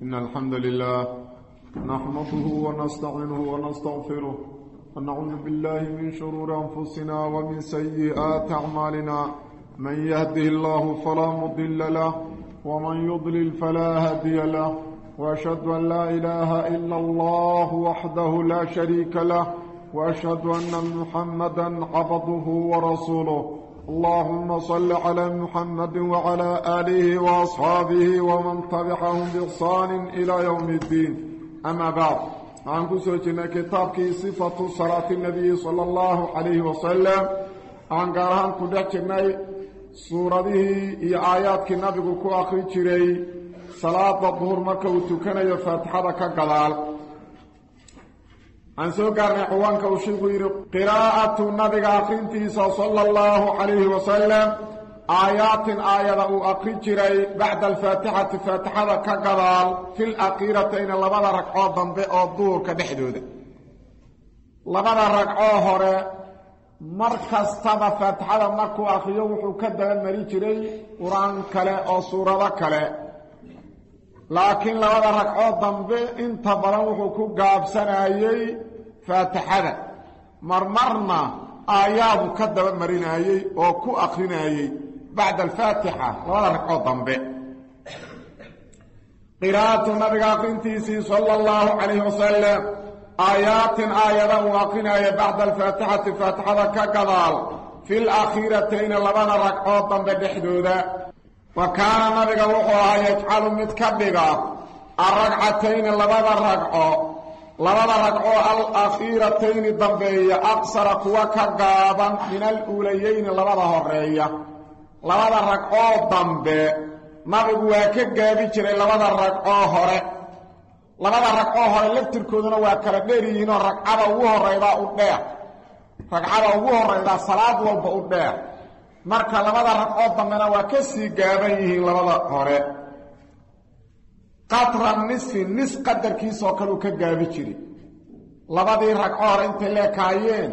إن الحمد لله نحمده ونستعينه ونستغفره ونعوذ بالله من شرور أنفسنا ومن سيئات أعمالنا من يهده الله فلا مضل له ومن يضلل فلا هادي له وأشهد أن لا إله إلا الله وحده لا شريك له وأشهد أن محمدا عبده ورسوله اللهم صل على محمد وعلى آله وأصحابه ومن تبعهم بإحسان إلى يوم الدين أما بعد عن قصة كتابك صفة صلاة النبي صلى الله عليه وسلم عن قرآن كدتنا سورة هي آيات النبي كو أخرج شري صلاة الظهر مكة وتكنا يفتحها كقلال عن سوكارنا حوانك وشيخ قراءة النبي أخرنتيسا صلى الله عليه وسلم آيات آيات أخرجري بعد الفاتحة فاتحة كقلال في الأخيرتين لبدا ركعة ضنبئة الظهر كدحدود لبدا ركعة هوري مركز تبا فاتحة مكو أخيه وحكدا المريجري قرآن كلا أو سورة كلا لكن لبدا ركعة ضنبئة انت بروحكو قابسنايي فاتحة مرمرنا آيات كدب مرينايي أو كو أخرينايي بعد الفاتحة لبدا ركعة ضنبئة قراءة النبي أخرنتيسي صلى الله عليه وسلم آيات وأخرينايي بعد الفاتحة فاتحة كقضال في الأخيرتين لبدا ركعة ضنبئة حدودا وكان النبي وحوها يجعل متكبقا الركعتين لبدا ركعة الأخيرتين الضنبية أقصر قوة قابا من الأوليين لبدا هرية لبدا ركعة ضنبي نبي وكقابي جري لبدا ركعة هري لبدا ركعة هري لفتركودنا وكرديريين ركعة وهرية أداء ركعة وهرية صلاة والبأداء marka labada ragcood dambeena waa ka sii gaaban yihiin labada hore qatran nis qadarkiisa oo kale ka gaabi jiray labadii ragcood hore inta leekaayeen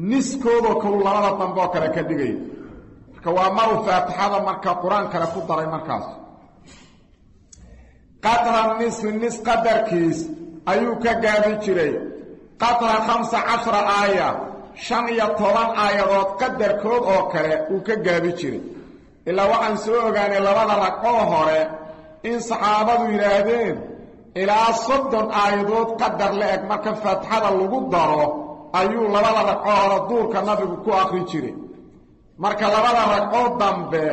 niskoodo kale labada dambe oo kale ka dhigay marka waa maru faatixada marka quraan kale ku daray markaas qatran nis qadarkiis ayuu ka gaabi jiray qatra 15 aaya 15 aayadood qadarkood oo kale uu ka gaabi jiray ilaa waxaan soo ogaanay labada ragcoo hore in saxaabadu yiraahdeen ilaa 30 aayadood qadar la eg marka faatixada lagu daro ayuu labada ragcoo hore duurka nabigu ku akhri jiray marka labada ragcoo dambe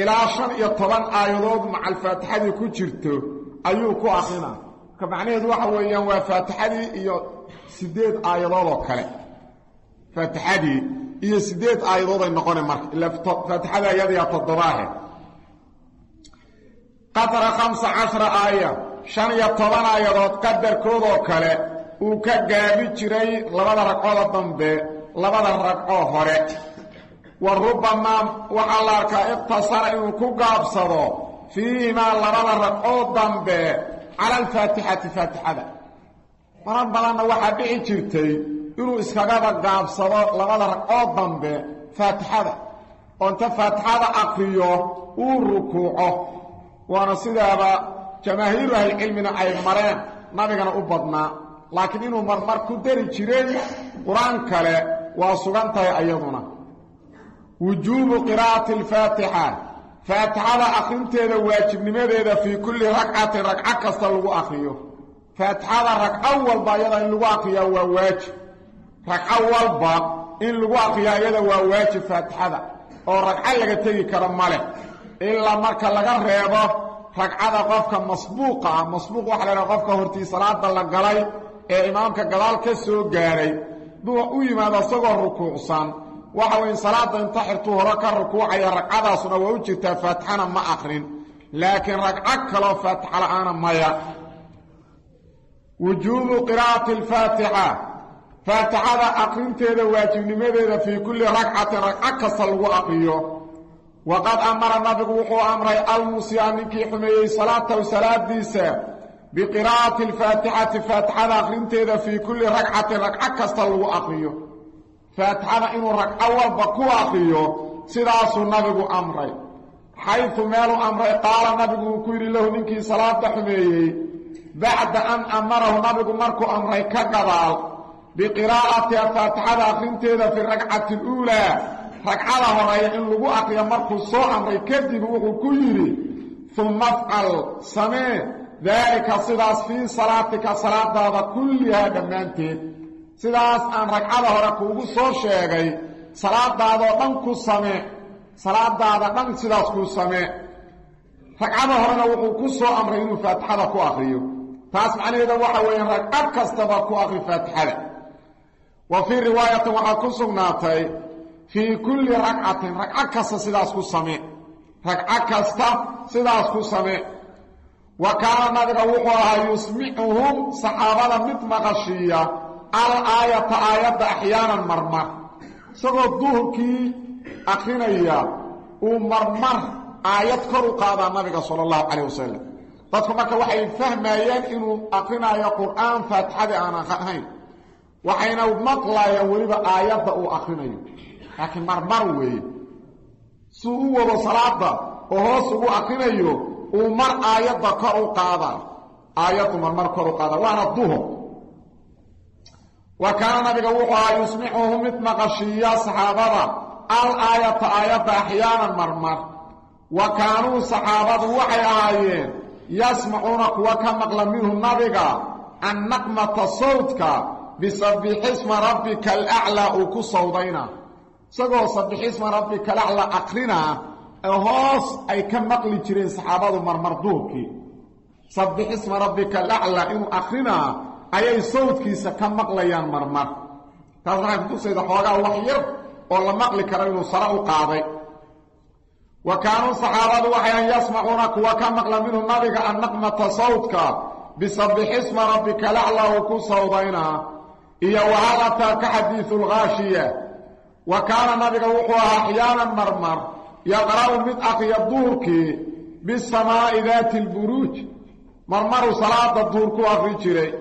ilaa 15 aayadood macal faatixadii ku jirto ayuu ku akhrina ka macnaheedu waxa weeyaan waa faatixadii iyo 8 aayadood oo kale فاتحدي iyo 8 aayadood ay noqon marka ila faatixada ayadiya todobaahe qadra 15 aaya 15 aayadood qadarkood oo kale uu ka gaabi jiray labada ragcood dambe labada ragcoo hore warubama waxa la arkaa iqtasara inuu ku gaabsado fiima labada ragcood dambe ala al-faatihati faatixada maran badanna waxa dhici jirtay inuu iskaga gaabsado labada ragcood dambe faatixada oo inta faatixada aqriyo uu rukuuco waana sidaaba jamaahiir ahli cilmina ay mareen nabigana u badnaa laakiin inuu marmar ku dari jiray quraan kale waa sugantahay ayaduna wujuubu qiraa'ati al-faatiha faatixada aqrinteeda waajibnimadeeda fi kulli rag'atin rag'a kasta lagu aqriyo faatixada rag'a walba iyada in lagu aqriyo waa waajib ragca walba in lagu aqriyo ayada waa waajib faatixada oo ragca laga tagi karo male illa marka laga reebo ragcada qofka masbuuqa waxa la qofka hortii salaada la galay ee imaamka gadaal ka soo gaaray duu u yimaado asagoo rukuucsan waxa weyn salaada inta xirtu hore ka rukuucaya ragcadaasuna waa u jirtaa faatixana ma aqrin laakiin ragca kale faatixa la'aana maya wujuubu qiraa'ati al-faatiha faatixada aqrinteeda waajibnimadeeda fi kulli rag'atin rag'a kasta lagu aqriyo waqad amara nabigu wuxuu amray al-musyaminki xumeeyay salaadiisa biqiraa'ati al-faatihati faatixada aqrinteeda fi kulli rag'atin rag'a kasta lagu aqriyo faatixada inuu rag'a walba ku aqriyo sidaasuu nabigu amray حيث مالو أمر قال نبيه كيري له ننكي صلاة حميي بعد أن أمره نبي مركو أمري كقبال بقراءة الفاتحة أخرينتها في الركعة الأولى ركعة هرأي إن لغو أقيا مركو الصوء أمري كذب وكيري ثم افعل سمين ذلك صداس في صلاتك صلاة هذا كلها دمانتين صداس أن ركعة هرأكو الصوء شيئا صلاة هذا دنكو السمين صلاة هذا دنك صداس كو السمين ركعة هرأنا وقو الصوء أمري إنه فاتحة كو أخريه فاسمع عليه ذا وحوين ركعة كستبا كو أخري فاتحة وفي رواية وحكو ناتي في كل ركعة كستا سداس كو سمي ركعة كستا سداس كو سمي وكان نبي وحوها يسمعهم صحابة متمغشية الآية آية أحيانا مرمر سوى الظهر كي أخرينيا ومرمر آية كرو قادة النبي صلى الله عليه وسلم dadku marka waxay fahmayeen inuu aqrinayo quraan faatixada aan ahayn waxayna maqlayaan waliba aayada uu aqrinayo laakiin marmar weey suu wada salaada oo hoos ugu aqrinayo uu mar aayada kor u qaada aayadu marmar kor u qaada waana duho wa kaana nabiga wuxuu yusmicuhum mitmaqashiya saxaabada al aayata aayada ahyaanan marmar wa kaanu saxaabadu waxay ahaayeen يسمعون كوكا مقلا منه النبغا عن نقمة صوتك بسبح اسم ربك الأعلى وكو صوتينا سقو سبح اسم ربك الأعلى أقرنا هوس أي كم مقلي ترين صحابات مرمردوكي سبح اسم ربك الأعلى إنه أقرنا أي صوتك سكم مقليان مرمر تظهر كتو سيدة حوغا وحير والله مقلي كرينو صرعو قاضي وكانوا صحابة وحيان يسمعون وكان مقلا منه النبي عن نقمة صوتك بسبح اسم ربك الأعلى وكو صوتينا إيا وهذا كحديث الغاشية وكان النبي وقوها أحيانا مرمر يقرأ من أخي الدورك بالسماء ذات البروج مرمر صلاة الدورك أخي جري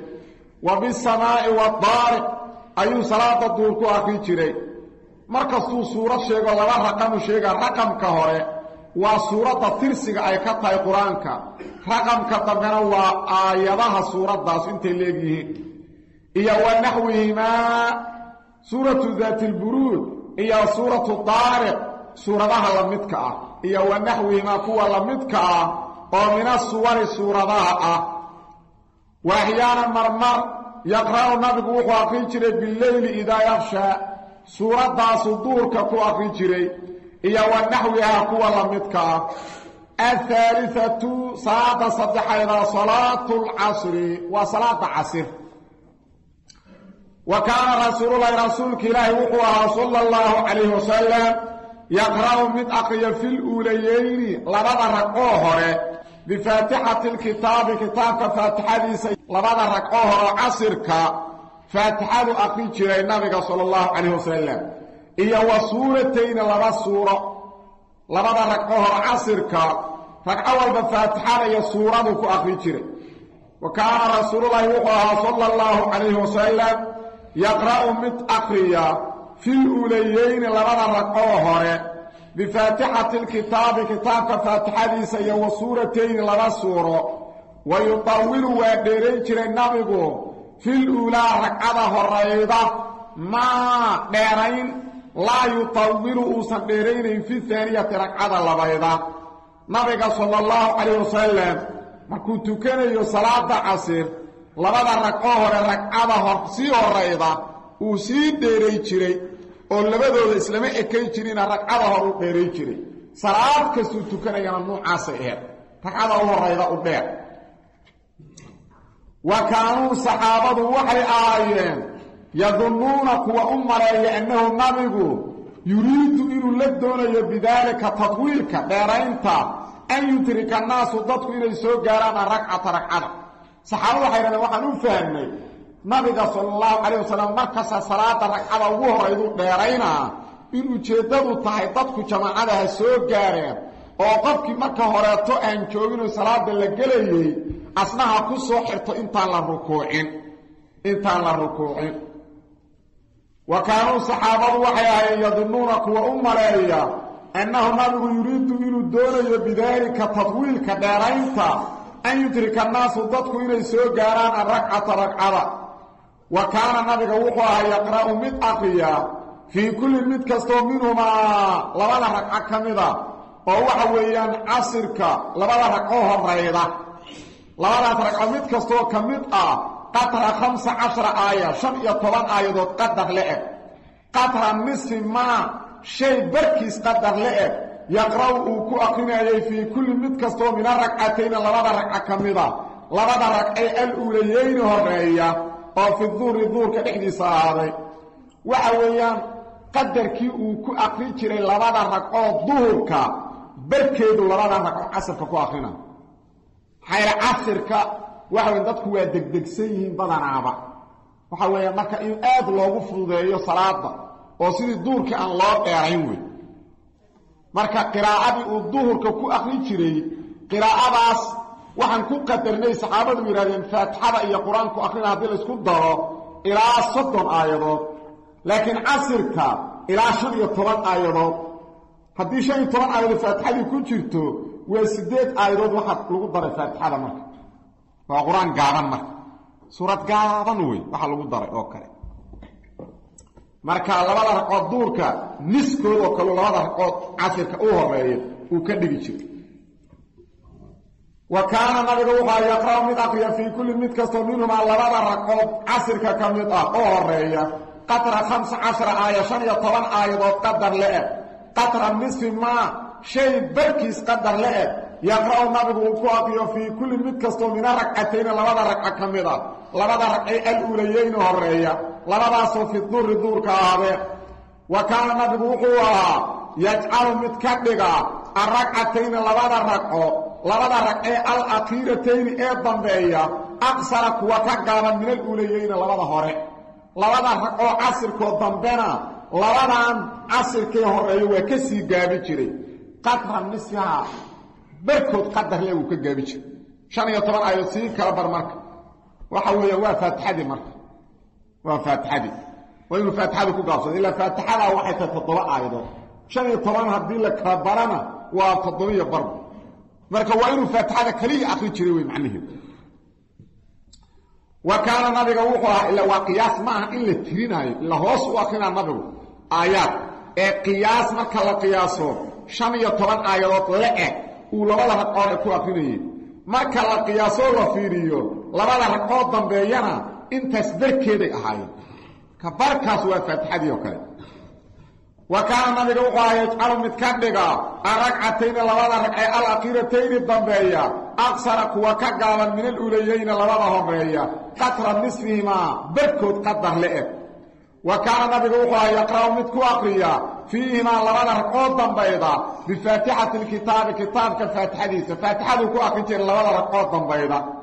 وبالسماء والطارق أي صلاة الدورك أخي جري markastuu suurad sheego laba raqam sheega raqamka hore waa suurada tirsiga ay ka tahay quraanka raqamka dambena waa aayadaha suuradaas intay leeyihiin iyo wanaxwihima suuratu dhaatil buruud iyo suuratu taariq suuradaha la midka ah iyo wanaxwihima kuwa la midka ah oo mina suwari suuradaha ah wahyana marmar yaqra'u nabigu wuxuu aqrin jiray bil-layli idaa yakhsha suuradaas duurka ku aqri jiray iyo wanaxwiha kuwa la midka الثالثة صلاة صدحيدا صلاة العصر وصلاة عصر وكان رسول الله رسولك الله وقوها صلى الله عليه وسلم يقرأ من أقيا في الأوليين لبدا رقوهر بفاتحة الكتاب كتابك فاتحة لبدا رقوهر عصرك فاتحة أقري جري النبي صلى الله عليه وسلم إيا وصورتين لبا سورة لبدا رقوهر عصرك فأول بفاتحة يا سورة أقري جري وكان رسول الله وقوها صلى الله عليه وسلم يقرأ من أقريا في الأوليين لبدا رقوهر بفاتحة الكتاب كتابك فاتحة سيا وصورتين لبا سورة ويطول وديرين جري النبي في الأولى ركعة الرئيضة ما ديرين لا يطول أوسن ديرين في الثانية ركعة البيضة نبي صلى الله عليه وسلم ما كنت كان يصلاة عصر لبدا ركعة سي الرئيضة وسي ديرين جري oo labadooda islaama ekay jireen ragcada hor u dheeray jiray salaad kasto tukanayana noocaas ah ragcada ugu horeyda u dheer wa kaanu saxaabadu waxay aayeen yadununa kuwa umaraya annahu nabigu yuriidu inuu la doonayo bidalika tadwiilka dheeraynta an yutrika naasu dadku inay soo gaaraan ragcada saxaabadu waxay raadeen waxaan u fahamnay nabiga sallallahu alayhi wasallam marka salaada ragcada ugu horeydu dheerayna in ujeedadu tahay dadku jamaacada soo gaareen oo qofkii marka horeeto aan joogin salaada la galayay asnaha ku soo xirto inta la rukuucin wa kaanu saxaabadu waxay yadununa kuwa umareeya annahu nabigu yuriidu inuu doonayo bidalika tadwiilka dheeraynta أن يدرك الناس ضدك إلي سوغاران الركعة ركعة وكان النبي وحوها يقرأ مد أقريا في كل مد كستو منهما لبدا ركعة كمدا وهو حويان عصرك لبدا ركعوه الرئيدة لبدا ركعة مد كستو كمد قطر 15 آية 15 آية قدر لئب قطر النصف ما شيء بركيس قدر لئب يقرأ كو أقرنا في كل مد كستو من الركعتين لبدا ركعة كمدا لبدا ركعة الأوليين الرئية وفي الظهر كدحدي صاحي وحويان قدركي كو اقري جيري لبدا ركعه ظهرك بركيدو لبدا ركعه عصرك كو اقرينا خير عصرك وحوين dadku waa degdegsan yihiin badanaaba waxaweeyaan marka in aad loogu fududeeyo salaada oo sidii duurka aan loo dheerayn way marka qiraa'adii uu duhurka ku akhri jiray qiraa'adaas waxaan ku qadarnay saxaabadu yiraahdeen faatixada iyo quraanku akhrina hadii la isku daro ilaa 30 aayadood laakiin casirka ilaa 15 aayadood hadii 15 aayadood faatixadu ku jirto waa 8 aayadood waxa lagu daray faatixada marka waa quraan gaaban marka suurad gaaban way waxa lagu daray oo kale marka labada raqood duurka niskood oo kale labada raqood casirka oo horeeyo uu ka dhigi jiray وكان النبي وحا يقرأ من أقريا في كل مد كستو منهما لبدا ركعود عصرك كمد أوريا قطر 15 آية 15 آية قدر لئب قطر النصف ما شيء بركيس قدر لئب يقرأ النبي وحا في كل مد كستو من ركعتين لبدا ركعة كمدا لبدا ركعة الأوليين أوريا لبدا صوف الظهر كهذا وكان النبي وحا يجعل متكدغا الركعتين لبدا ركعة لبدا ركعه الاخيرتين ee dambeeya aqsara kuwa ka gaaban min al-ulayeen labada hore labada raqo asirko dambena labadan asirkii horeeyo waa ka sii gaabi jiray qadran nisha barkood qadar leeyo ka gaabi jiray 15 aayad sii kala bar marka waxa weeye waa faatixadi marka waa faatixadi waa inuu faatixadu ku gaabsado ila faatixada waxay ka 7 aayadood 15 hadii la kala barana waa 7 bar marka waa inuu faatixada kaliya akhri jiray way macnaheedu وكان النبي وحوها إلا وقياس معه إلا تريناي إلا هوس وأخينا النبي آيات قياس مركا لقياسه 15 آيات لأ ولولا رقاء كو أخيني مركا لقياسه رفيريو لولا رقاء ضمبيانا انت اسبر كده أهاي كبركاس وفتحة دي وكذا وكان النبي وحوها يجعل متكدقا الركعتين لولا رقاء الأخيرتين الضمبيا أقصر كوا كقالا من الأوليين لوضعهم رأيا قطر نصفهما بركض قدر لئب وكان النبي وحوها يقرأ متكو أقريا فيهما لوضع قوضا بيضا بفاتحة الكتاب كتاب كالفاتحة فاتحة كو أقريا لوضع قوضا بيضا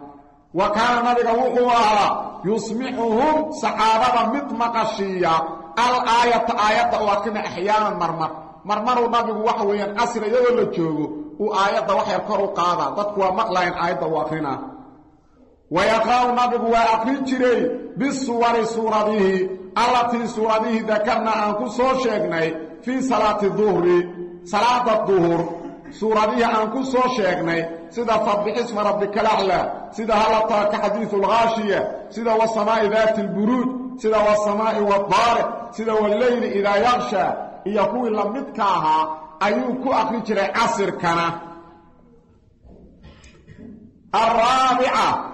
وكان النبي وحوها يسمعهم صحابة متمقشية الآية آية وكنا أحيانا مرمر النبي وحويا أسر يولو جوغو وآيات وحي كرو قادا dadku maqlayn aayada waaqina ويقرأ النبي وأقري جري بالصور سورته التي سورته ذكرنا أنكو سو شيغناي في صلاة الظهر صلاة الظهر سورته أنكو سو شيغناي سيدا سبح اسم ربك الأعلى سيدا هل أتاك حديث الغاشية سيدا والسماء ذات البروج سيدا والسماء والطارق سيدا والليل إذا يغشى يقول لمدكاها أيوكو أخرج لي عصر كان الرابعة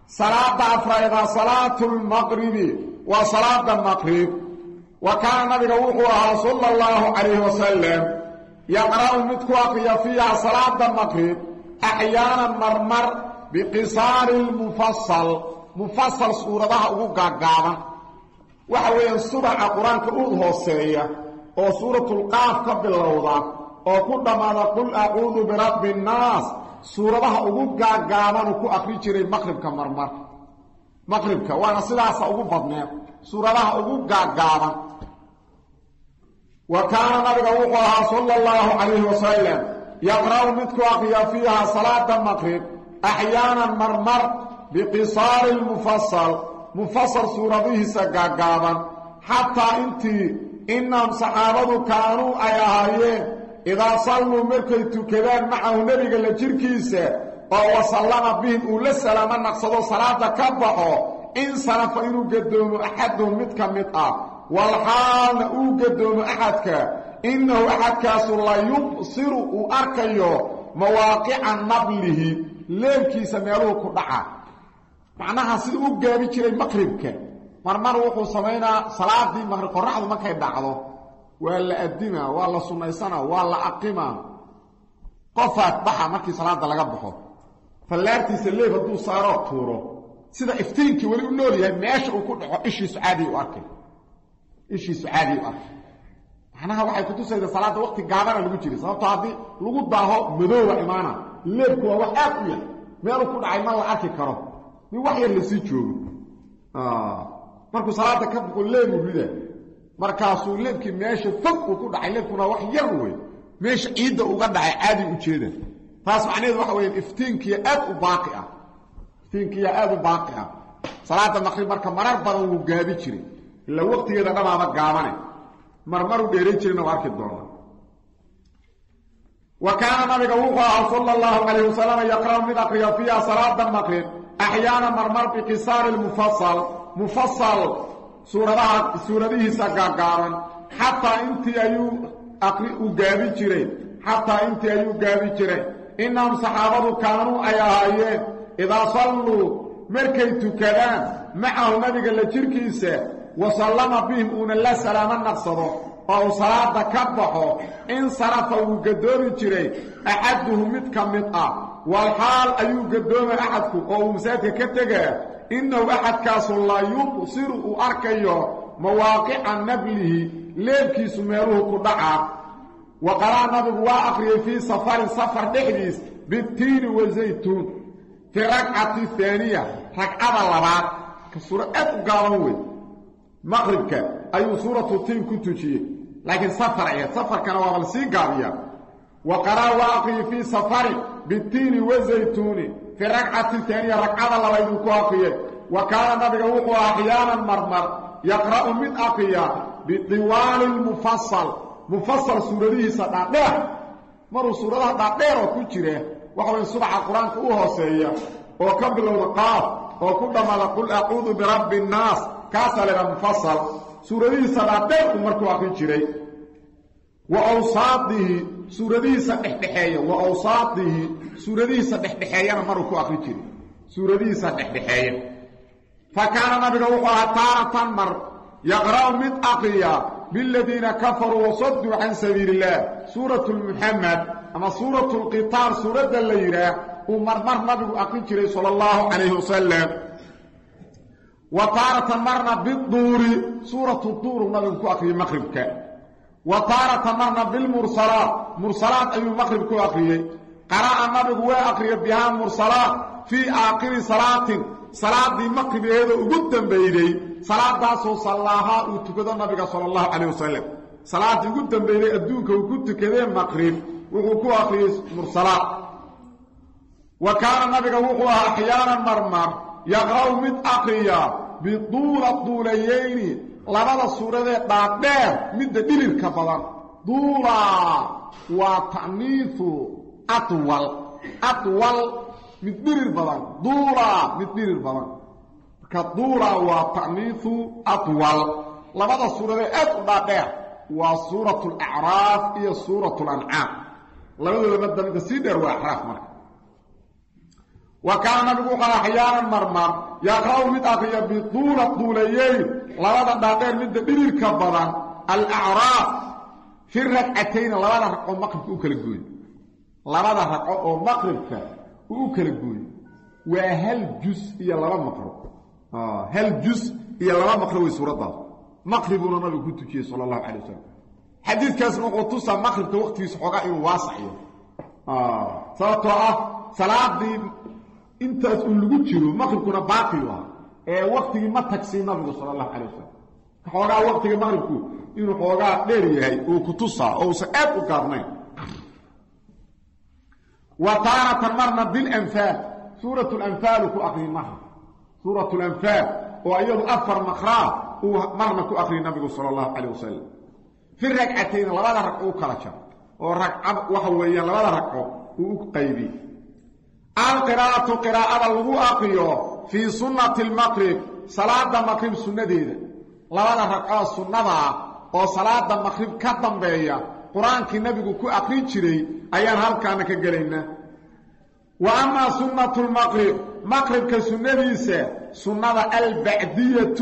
صلاة أفريضة صلاة المغرب وصلاة المغرب وكان النبي وحوها صلى الله عليه وسلم يقرأ متكوكيا فيها صلاة المغرب أحيانا مرمر بقصار المفصل مفصل سورة أقوقا وحوين الصبح قرآن كأوضه السرية oo suuratul qaaf ka bilowda oo ku dhamaada qul a'uudu bi rabbin naas suuradaha ugu gaagaaban ku akhri jiray maqribka marmar maqribka waana sidaas ugu badneed suuradaha ugu gaagaaban wa kaana nabiga wuxuu sallallahu alayhi wasallam yaqra'u midku akhriya fiha salaata maqrib ahyana marmar bi qisar al mufassal suuradihi gaagaaban hatta intii إنهم صحابه كانوا أيهايين إذا صلوا مركيتو كذان معه نبي لجركيسة أو وسلم بهم أولا السلام نقصدوا صلاة كبحوا إن صرف إنو قدوم أحدهم متكمتأ والحال أو قدوم أحدك إنه أحدكاس الله يبصر وأركيه مواقع نبله ليلكي سميلوه كدعا معناها سيدو قابي جيري مقربك مرمر وحو سمينا صلاة دي مغرب قرحة مكا يدعضو ولا أدمة ولا سنيسانة ولا أقيمة قفات بحا مكي صلاة لقبحو فاللارتي سليه فدو صارات تورو سيدا افتينكي ولي النولي ماشي وكدعو إشي سعادي وأركي إشي سعادي وأركي معناها waxay ku tusaydaa salaada waqti gaaban lagu jiro sababtoo hadii lagu daaho madooba imaana leebku waa wax aad u yar meel ku dhacay ma la arki karo ni wax yar la sii joogo markuu salaada ka buqo leebu rida markaasuu leebkii meesha fog uu ku dhacay leebkuna wax yar weey meesha ciida uga dhacay caadi u jeeda taas macnaheedu waxa weeye iftiinkii aad u baaqi ah iftiinkii aad u baaqi ah salaada maqrib marka marar badan uu gaabi jiray ila waqtigeeda dhamaaba gaabane مرمروا ديريجرنا واركي الدورنا وكان نبي وقوع صلى الله عليه وسلم يقرأ من أقريا فيها صلاة المغرب أحيانا مرمر بقصار مفصل سورة ديه سقاقارا حتى انت أيو أقرئ قابي جرين حتى انت أيو قابي جرين إنهم صحابة كانوا أيهايين إذا صلوا مركيتو كلام معه نبي قال لجركيسة وسلم بهم أن الله سلاما نقصده أو صلاة كبحه إن صرفوا قدوم جري أحدهم متكمتأ والحال أيو قدوم أحدكم أو مساك كتغى إنه أحد كاس الله يبصر وأركيه مواقع نبله ليبكي سميروه كدعا وقرأ نبي وآخر في سفر نحديث بالتين والزيتون في ركعة الثانية ركعة اللبات كسورة قالوه مغربك أي سورة التين كنت شيء لكن سفر كان وغلسي قابيا وقرأ واقي في سفر بالتين والزيتون في ركعة الثانية ركعة الله يدوك واقيا وكان نبي وقوع أحيانا مرمر يقرأ من أقيا بطوال مفصل سورة دي سدادة مروا سورة دادة وكتيرة وحوين سبع القرآن كوها سيئة وكبر الوقاف وكلما نقول أعوذ برب الناس كاسل مفصل سورة دي سدادة ومركوا أخي جري وأوساطه سورة دي سدحدحية وأوساطه سورة دي سدحدحية مركوا أخي جري سورة دي سدحدحية فكان نبي وقوع تارة مر يقرأ من أقيا بالذين كفروا وصدوا عن سبيل الله سورة المحمد أما سورة القطار سورة الليلة ومرمر نبي أقي جري صلى الله عليه وسلم وطارة مرنا بالطور سورة الطور نبي أقي مغربك وطارة مرنا مرسلات أي مغربك أقي قرأ النبي أقي بها مرسلات في آخر صلاة دي مغرب هذا قدام بيدي صلاة داسو صلاها وتكذا النبي صلى الله عليه وسلم صلاة دي قدام بيدي أدوك وكنت كذا مغرب وقوى أخي مرسلات وكان النبي وقوى أحيانا مرمر يقرأ من أقيا بطول الطوليين لبدا السورة دي دادير من دليل كفضان دولا وتعنيث أطول مدبير البضان دورا مدبير البضان كدورا وتعنيث أطول لبدا السورة دي أطول وسورة الأعراف هي سورة الأنعام لبدا من السيدر وأحراف مرك وكان نبقى أحيانا مرمر يقرأ متأخيا بطول الطوليين لبدا دادير مدبير الكبضان الأعراف في الركعتين لبدا رقعوا مقرب أوكل الجوين لبدا رقعوا مقرب وكل جوي وهل جزء يلا مقرب هل جزء يلا مقرب سورة مقربنا النبي كنت كي صلى الله عليه وسلم حديث كاس نقطوسا مقرب وقت في سحوقا واسع صلاة دي انت تقول لغو جيرو مقرب كنا باقي وقت ما تكسي النبي صلى الله عليه وسلم حوقا وقت مقرب كو انو حوقا دير يحي وكتوسا او سأب وقارنين وطارة مرنا بالأنفال سورة الأنفال كو أخرين معها سورة الأنفال وأيضا أفر مخراه مرنا كو أخرين النبي صلى الله عليه وسلم في الركعتين لبدا ركعو كلاشا وركعه وحويا لبدا ركعو او قيبي القراءة قراءة لغو أقريه في سنة المغرب صلاة المغرب سنة ديدة لبدا ركعة سنة وصلاة المغرب كدن بيا قرآن كي نبي كو أقري جري أيان هل كان كجلينا وأما سنة المغرب كسنة ديسة سنة البعدية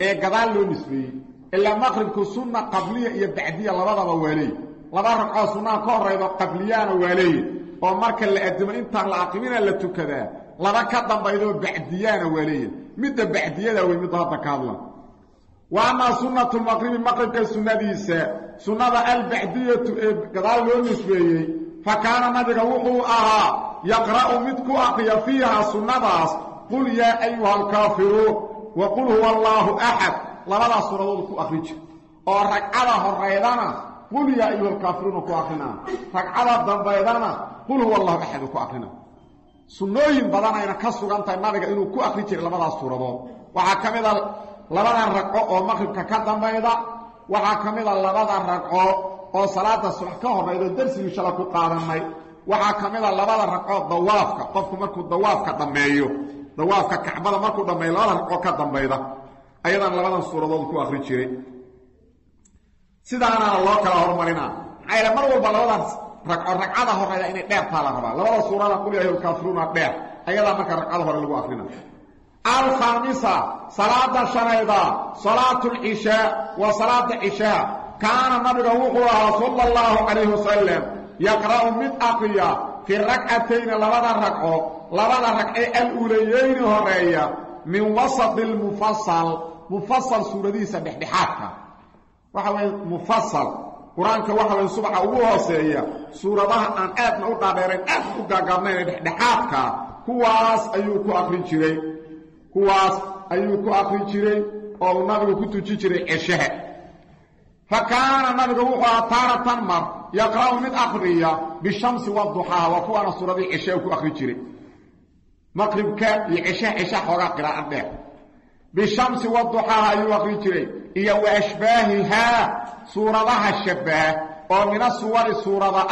قدال له نسبي إلا المغرب كسنة قبلية بعدية لبدا بوالي لبدا ركعة سنة كوريضة قبليان والي ومركا اللي أدمان انتان العاقمين اللي تكذا لبا كدن بيدو بعديان والي مدى بعدية ومدى هذا وأما سنة المغرب كسنة ديسة سنة البعدية قدال له نسبي فكان نبي وحو يقرأ مدكو أقيا فيها سنة قل يا أيها الكافرون وقل هو الله أحد لبدا سورة كو أخرج وركعة الرئيدانا قل يا أيها الكافرون كو أخنا ركعة الضنبيدانا قل هو الله أحد كو أخنا سنوين بدانا إنا كسو أنت النبي إنو كو أخرج لبدا سورة وحكمد لبدا الركعة ومغرب كالضنبيدا وحكمد لبدا الركعة وصلاة الصبح كهرباء الدرس يشاركوا قارناي waxa kamida labada raqood dawaafka qofku markuu dawaafka dhameeyo dawaafka kacbada markuu dhameeyo labada raqood ka dambayda ayadan labadan suuradood ku akhri jiray sidaana loo kala hormarina ayla mar walba labada raqcada horreeya inay dheer taala raba labada suurada qul yaa kaafiruuna dheer ayada marka raqcada hore lagu akhrina al-khamisa salada sharayda salatul isha wa salatul isha kana nabiga sallallahu alayhi wasallam يقرأ من أقيا في الركعتين لبدا ركعة الأوليين هرية من وسط مفصل سورة دي سبحدحاتها وحوى مفصل قرآنك وحوى سبحة وواسية سورة بها أن آتنا أقابيرين أقابيرين بحدحاتها كواس أيوكو أخري جري أو نبي كنتو جري الشهر فكان النبي وحوى تارة مر يقرأ من أخرية بالشمس والضحى وكوانا سورة دي عشاء وكو أخري جري مغرب كان عشاء حقا قراءة ده بالشمس والضحى أيو أخري جري إيا وأشباهها سورة لها الشباه ومن الصور سورة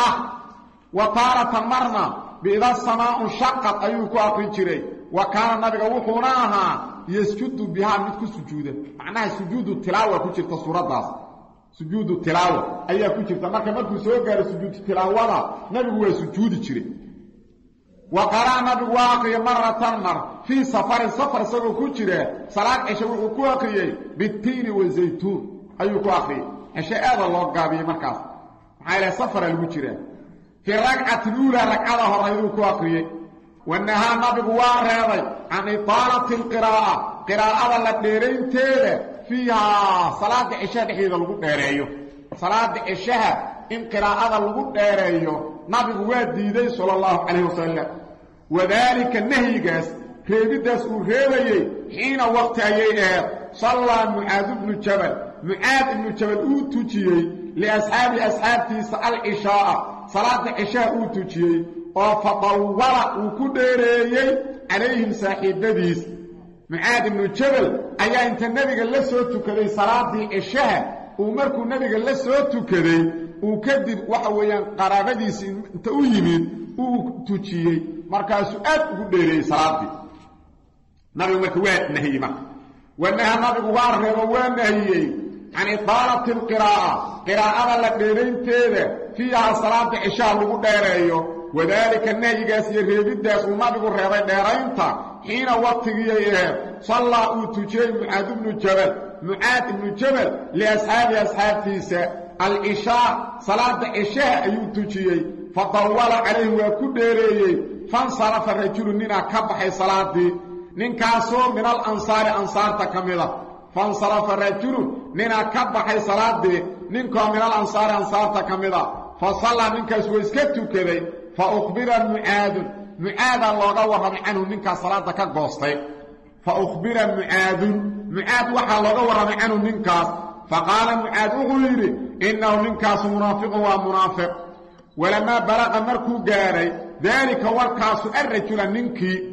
وطارة مرنا بإذا السماء انشقت أيو كو أخري جري وكان النبي وحوناها يسجد بها مثل سجودة معناها سجود التلاوة كجرت سورة داس سجود التلاوة أيها كجرت مركا سوى سجود التلاوة نبي هو سجود جري وقرأ نبي واقعي مرة في سفر سوى كجري صلاة عشاء وكواقعي بالتين والزيتون أيها كواقعي عشاء هذا الله قابي مركز على سفر المجري في الركعة الأولى ركعة هريد كواقعي وأنها نبي واقعي عن إطالة القراءة قراءة التي تيري فيها صلاة عشاء دحيده لغو دheereeyo صلاة عشاء إن قراءة لغو dheereeyo نبي واديدي صلى الله عليه وسلم وذلك النهي قاس ريبداس وريبيي حين وقت أيه صلى معاذ بن جبل أوتوجيي لأصحابتي سأل عشاء صلاة عشاء أوتوجيي وفطول وكديريي عليهم صاحبديس معاذ بن جبل أيها انت النبي قال لسوتو كذي صلاة الشهر ومركو النبي قال لسوتو كذي وكذب وحويان قرابديس انت يمين وتوجيي مركاسو قديري صلاة نبي مكوات نهيمة وانها نبي وارغب ونهيي عن إطالة القراءة قراءة لقديرين تيدا فيها صلاة عشاء لغو ديريو وذلك النهي قاسي الريبداس ونبي الريبين ديرينتا حين وقتيه صلى أوتوجي معاذ بن جبل لأصحابتي العشاء صلاة عشاء أيوتوجي فطول عليه وكديريه فانصرف الرجل نينا كبحي صلاة ننكاسو من أنصار تكمله فانصرف الرجل نينا كبحي صلاة ننكو من أنصار تكمله فصلى ننكاسو اسكتو كذي فأخبر معاذ الله ورم عنه ننكا صلاة كقوستي فأخبر معاذ وحا الله ورم عنه ننكا فقال معاذ غيري إنه ننكاس منافق ومنافق ولما بلغ مركو قاري ذلك وركاس الرجل ننكي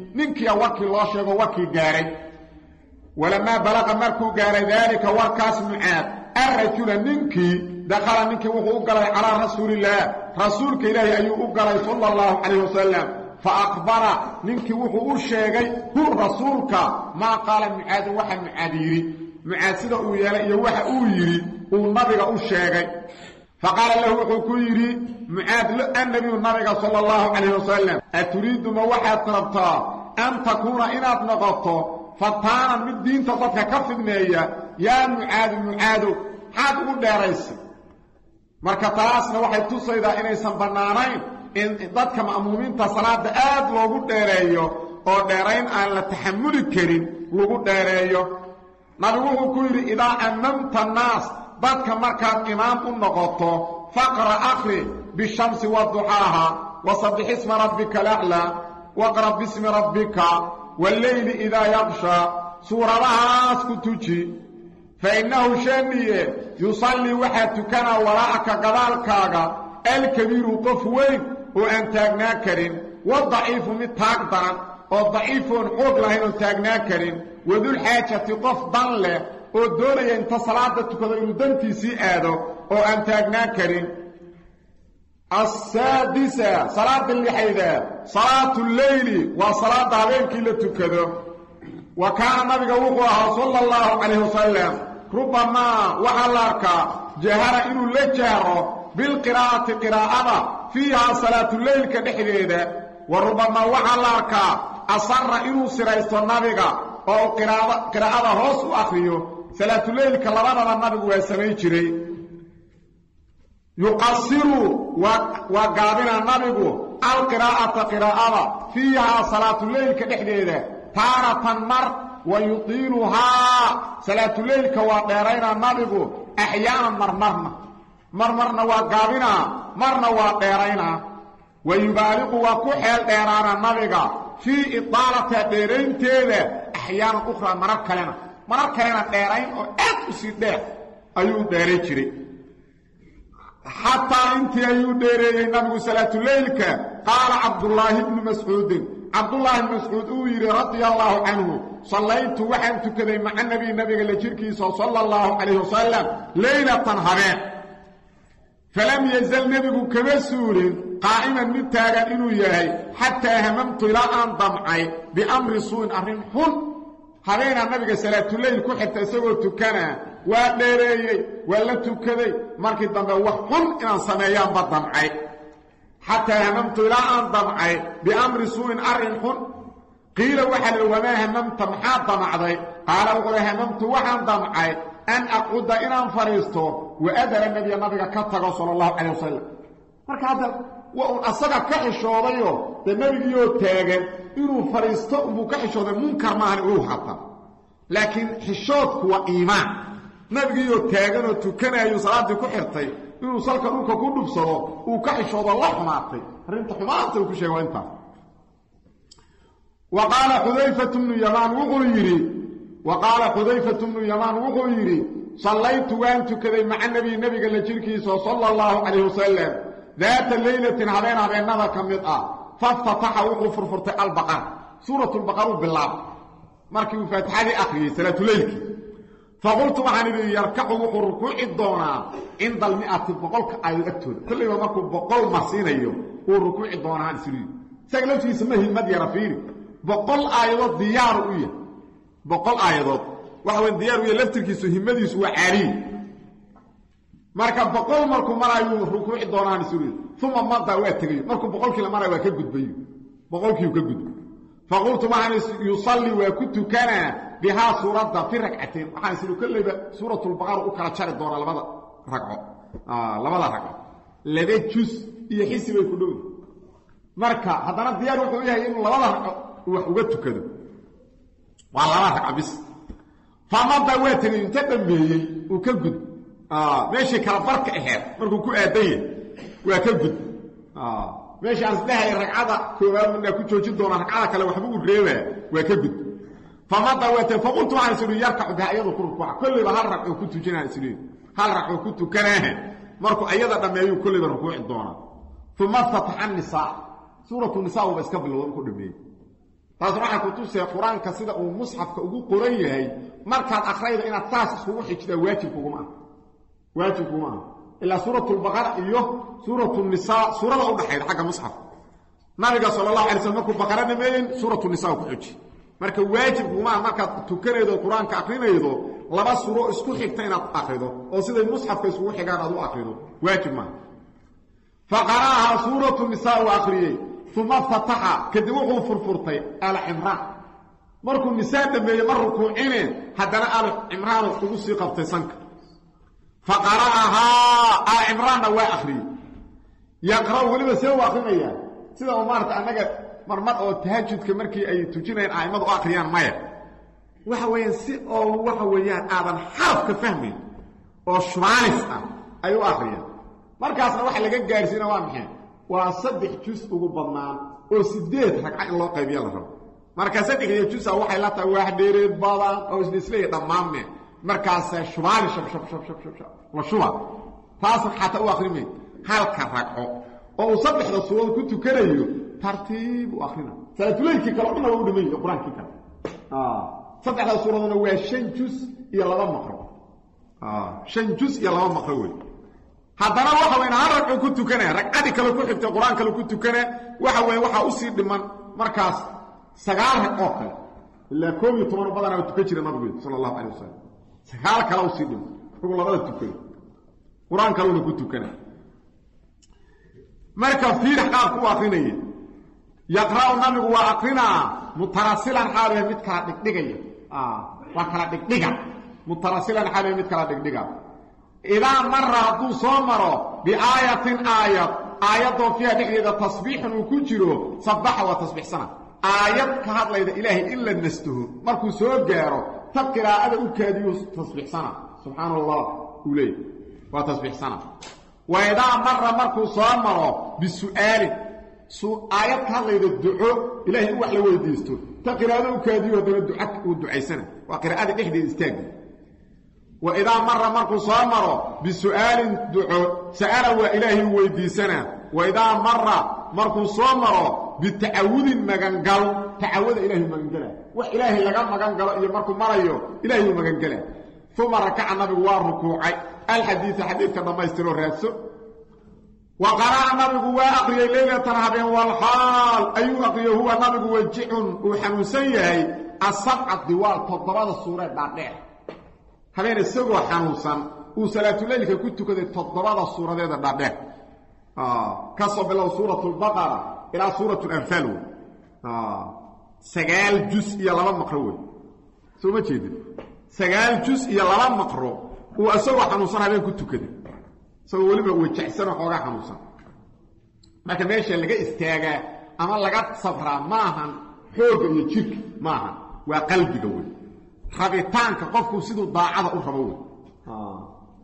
وكي الله شيء وكي قاري ولما بلغ مركو قاري ذلك وركاس معاذ الرجل ننكي دخل ننكي وهو قال على رسول الله رسولك إلهي أيوه قال صلى الله عليه وسلم فأخبر ننكي وحو الشيغي هو رسولك ما قال معاذ وحا معاذيري معاذ سيدا أويالي وحا أويري والنبي الشيغي فقال له وحو كيري معاذ النبي النبي صلى الله عليه وسلم أتريد ما وحا طلبتا أن تكون إنات نغطه فتانا من دين تضطك كفد مية يا معاذ حاد قول داريس marka taasna waxay tusaydaa inaysan banaanayn in dadka ma'muumiinta salaada aad loogu dheereeyo oo dheerayn aan la taxamuli karin lagu dheereeyo nabigu wuxuu ku yiri idaa amamta naas dadka markaad imaam u noqoto faqra akhri bishamsi wadduhaaha wasabbih isma rabbika al-a'la waqra bismi rabbika wal-layli idha yaghsha suuradahaas ku tuji فإنه شانيه يصلي وحد كان وراءك قبالكاغا الكبير طفوين وأن تاغناكرين والضعيف متاقدرا والضعيف حوق لهن تاغناكرين وذو الحاجة طف ضل ودولي انت صلاة تكذل دنتي سيئادو وأن تاغناكرين السادسة صلاة اللي حيدا صلاة الليل وصلاة عليك اللي تكذل وكان النبي صلى الله عليه وسلم ربما وحلارك جهر إنه لجهر بالقراءة قراءة فيها صلاة الليل كدحديدة وربما وحلارك أصر إنه سريست النبي أو قراءة هوس وأخريه صلاة الليل كالرابع النبي ويسميجري يقصر وقابل النبي القراءة فيها صلاة الليل كدحديدة تارة مر ويطيلها صلاة الليل كوادرين النبي أحيانا مرمرنا وقابنا مرنا وقيرين ويبالغ وكحل ديران النبي في إطالة ديرين تيدا أحيانا أخرى مرر كلنا ديرين وأكسي دير أيو ديري جري حتى انت أيو ديري النبي صلاة الليل قال عبد الله بن مسعود عبد الله بن مسعود رضي الله عنه صليت وحنت كذا مع النبي لجركي صلى الله عليه وسلم ليلة هبان فلم يزل نبي كمسؤول قائما من تاغن انه يحيى حتى هممت الى ان ضمعي بامر سوء ارن حن هبين النبي صلاه الليل كحت اسغو تكنا وديريي ولا تكدي markii dambe wax xun inaan sameeyaan badamcay حتى هممت الى ان ضمعي بامر سوء ارن حن قيل وحل وما هممت محاد ضمعي قال وقال هممت وحن ضمعي أن أقود إنان فريستو وأدر النبي كتغو صلى الله عليه وسلم marka hada waa asaga ka xishoodayo de nabigiyo taagan inuu fariisto uu ka xishooday munkar ma ahan uu hata laakiin xishoodku waa iimaan nabigiyo taagan oo tukanayo salaadii ku xirtay inuu salka dhulka ku dhubsado uu ka xishoodo la xumaatay arinta xumaanta uu ku sheegay inta وقال حذيفة بن يمان وغيري صليت وانت كذي مع النبي قال لجلكي صلى الله عليه وسلم ذات الليلة هبين بيننا كمدة فافتتح وقو فرفرت البقر سورة البقر بالله مركب فاتحة أخي صلاة الليل فقلت مع النبي يركع وقو ركوع الدونا عند 100 بقولك آية أكتر كل ما مركب بقول مرسين وركوع الدونا عن سرير سأقلت يسميه المدية رفيري بقول آيات ديار ويا بقول آيات وحوين ديار ويا لفتركيسو همديسو وعاري marka boqol markuu marayo rukuuci doonaan suuriid thumma madda waa tagay markuu boqolkii la marayo waa ka gudbayo boqolkii ka gudbo faqultu ma yusalli wa kuntu kana biha surata fi rak'atayn waxaan sidoo kale suratul baqara u kala jari doona labada ragco laba juz iyo xisbay ku dhow marka hadana diyaar wuxuu yahay in labada ragco wax uga tukado waa laba ragco bis famadda waa tagay inta dambeeyay uu ka gudbo ماشي كلا فرق اهيد markuu ku aaday waa ka gud meeshii aan sadehay ragcada koowaad ku joojin doona ragcada kale waxba u reebaa waa ka gud famada wata faqultu aan suru yarka ayadu qurbu kulli hal ragco ku tujinaa isliin hal ragco ku tukanaa markuu ayada dhameeyo kulli rukuuci doona thumma fataha an-nisaa suuratu an-nisaa waa iska bilowdan ku dhameeyay taas waxa ku tusay quraanka sida uu mushafka ugu qoran yahay markaad akhriydo inaad taas isugu xijida waajib kugu ma واجبكما إلا سورة البقرة إيوه سورة النساء سورة أو دحيد حق مصحف nabiga sallallahu alayhi wasallam markuu baqara dhameeyay suuratu nisaa ku xiji marka waajib uma marka tukanaydo quraanka aqrinaydo laba suuro isku xigta inaad aqrido oo sida mushafka isku xigaan aad u aqrido waajib ma faqaraha suuratu nisaa wa aqriyay thumma fataha kadibu furfurtay ala imran markuu nisaa dhameeyay mar rukuucine hadana ala imran ugu sii qabtay sanka faqaraha ala imran wa aqriyay yaqra waliba soo aqrinaya sida umarta anaga marmar oo tahajjudka markii ay tujinayeen aimadu aqriyaan maya waxa weeyaan si oo waxa weeyaan aadan xarf ka fahmin oo shuraanis ah ay u aqriyaan markaasna waxa laga gaarsiina waa maxay waa 3 juz ugu badnaan oo 8 ragca in loo qaybiyo la rabo marka 3 juz waxay la tahay wax dheereed badan oo isleey dhamaamne markaas shuraanis shab la shuba taas xataa u aqrimay halka ragco oo 3 suurad ku tukanayo tartiib u aqrina salaatuleeyki kala dhina u dhimayo quraanka kale 3 suuradna waa 5 juz iyo 2 maqro 5 juz iyo 2 maqro way hadana waxa weyn ragco ku tukanay ragcadi kale ku xigta quraan kale ku tukanay waxa weyn waxa u sii dhiman markaas 9 ragco kale illa koob iyo 10 badan oo tukan jiray nabiga sallallahu alayhi wasallam 9 kale u sii dhiman ugu labada tukanay quraan kale ku tukanay marka fiir qaab ku aqrinay yaqra nabigu wa aqrina mutarasilan xaale mid kala dhigdhigaya wa kala dhigdhiga mutarasilan xaale mid kala dhigdhiga ila marra du somaro bi ayatin ayatu fiha dhigida tasbiixun ku jiro sabaha wa tasbiixsana ayat ka hadlayda ilaahi illa nastuhu markuu soo gaaro taqraa'ada u kaadiyo tasbiixsana subhanallah ulay wa tasbiixsana وإذا مر مركو صامره بالسؤال آيات هذا الدعاء إلهي هو حلوه يديستو تقرأه كادي ودن الدعاء والدعاء سنة وقراءة إحدى استاقي وإذا مر مركو صامره بالسؤال دعاء سأله إلهي هو يديسنا وإذا مر مركو صامره بالتعوذ المغنقل تعوذ إلهي المغنقل وإلهي لغا مغنقل إيا مركو مريو إلهي المغنقل ثم ركع النبي والركوعي الحديث حديث كما ما يستروا رأسه وقرأ النبي وأقري ليلة هبين والحال أي أقري هو النبي وجع وحنوسيه السبع الدوال تضرب الصورة بعدها هبين السبع حنوسا وصلاة الليل كنت كده تضرب الصورة بعدها كصب له سورة البقرة إلى سورة الأنفال سجال جزء يلا مقروء ثم تجد سجال جزء يلا مقروء وأسوأ حنوصان هبين كنت كده سوى ولبا وجعسان وحوغا حنوصان لكن ماشي اللي جاء استياغا أما اللي جاء صفرا ماهن حوغا يجيك ماهن وقلبي قوي خبيطان كقفكو سيدو ضاعة أرهبوي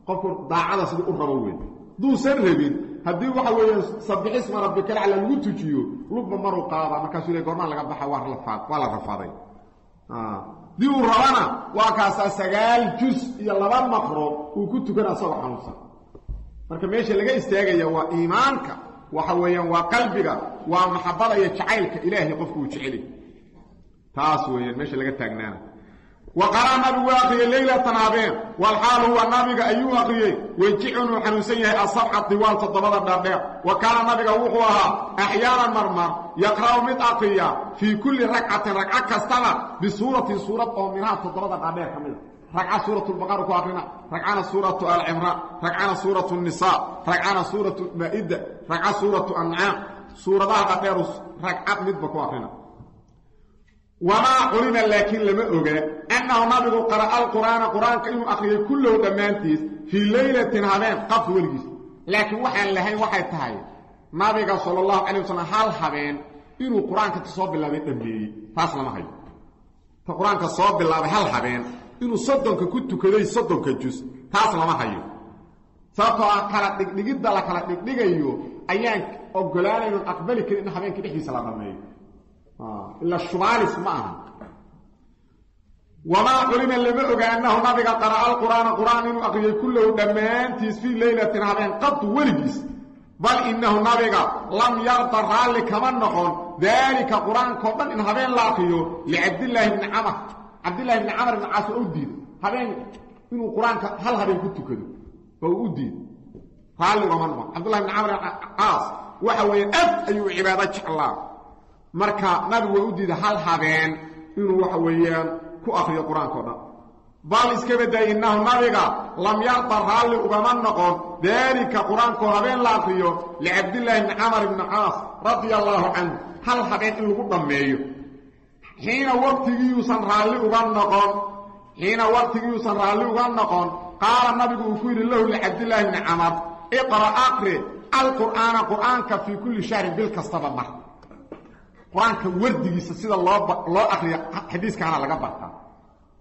قفكو ضاعة سيدو أرهبوي دو سرهبين هدي وحوي صبح اسم ربك على الوتوجيو ربما مروا قاضا ما كاسو لي غورمان لا بخا وار لفاد ولا رفاضي دي وروانا وكاسا سغال جزء يا لبا مقرو وكنت كنا سو حنوصان marka meesha laga istaagaya waa iimaanka waxa weeyaan waa qalbiga waa maxabada iyo jacaylka ilaahay qofku uu jecel taas weeyaan meesha laga taagnaana وقرأ النبي واقي ليلة تنابين والحال هو النبي أيوه أقريه ويجعن حنوسيه الصفحة طوال تضبط الدرداء وكان النبي وقوها أحيانا مرمر يقرأ متأقيا في كل ركعة كستمع بسورة أو منها تضبط الدرداء كاملة ركعة سورة البقرة كوارنا ركعنا سورة آل عمران ركعنا سورة النساء ركعنا سورة المائدة ركعة سورة أنعام سورة غير ركعة مدبك كوارنا وما علم لكن لما أقول أنه نبي قرأ القرآن كأنه أخرج كله دمانتيس في ليلة هبين قبل والجس لكن وحي لهي وحي تهي نبي صلى الله عليه وسلم حال هبين إنه القرآن كتصوب بالله بالتنبيه فاصل ما هي فالقرآن كتصوب بالله بحال هبين إنه صدق كنت كذي صدق كجس فاصل ما هي سأطلع كرات نجد لك كرات نجيو أيان أقولان إنه أقبل كده إنه هبين كده حيث سلام الله إلا الشمال اسمعها وما علم اللي بقى أنه نبي قرأ القرآن إنه أقرأ كله دمان تسفي ليلة هبين قد ولجس بل إنه نبي لم يرضى الرالي كمان نقول ذلك قرآن كمان إن هبين لاقيه لعبد الله بن عمر عبد الله بن عمر بن عاص أودي هبين إنه قرآن هل هبين كنت كده فهو أودي قال له عبد الله بن عمر بن عاص وحوين أي عبادة الله marka nabigu u diiday hal habeen inuu waxa weeyaan ku akhriyo quraanka oo dhan bal iska baday innahu nabiga lam yarda hali ugama noqon dalika quraanka habeen la akhriyo li Abdullah ibn Amr ibn Aas radiyallahu anhu hal habeen in lagu dhameeyo حين وقتي يوسن رالي ugan noqon حين وقتي يوسن رالي ugan noqon قال النبي وكيل له لعبد الله بن عمر اقرا اقرا القران قرانك في كل شهر بالكسبه مر قرانك ورديسا sida loo aqriyo xadiiskana laga barta